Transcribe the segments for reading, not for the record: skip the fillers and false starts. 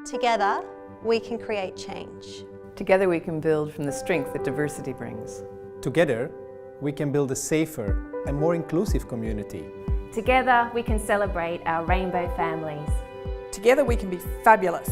Together, we can create change. Together we can build from the strength that diversity brings. Together, we can build a safer and more inclusive community. Together, we can celebrate our rainbow families. Together we can be fabulous.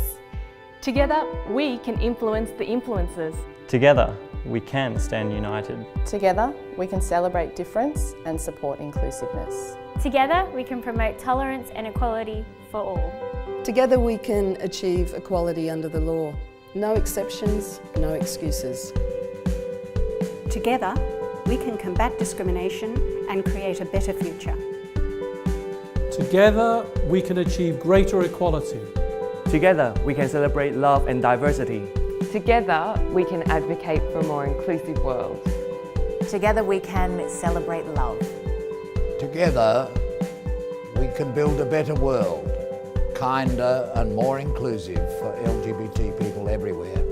Together, we can influence the influencers. Together, we can stand united. Together, we can celebrate difference and support inclusiveness. Together, we can promote tolerance and equality for all. Together we can achieve equality under the law. No exceptions, no excuses. Together, we can combat discrimination and create a better future. Together, we can achieve greater equality. Together, we can celebrate love and diversity. Together we can advocate for a more inclusive world. Together we can celebrate love. Together, we can build a better world, kinder and more inclusive for LGBT people everywhere.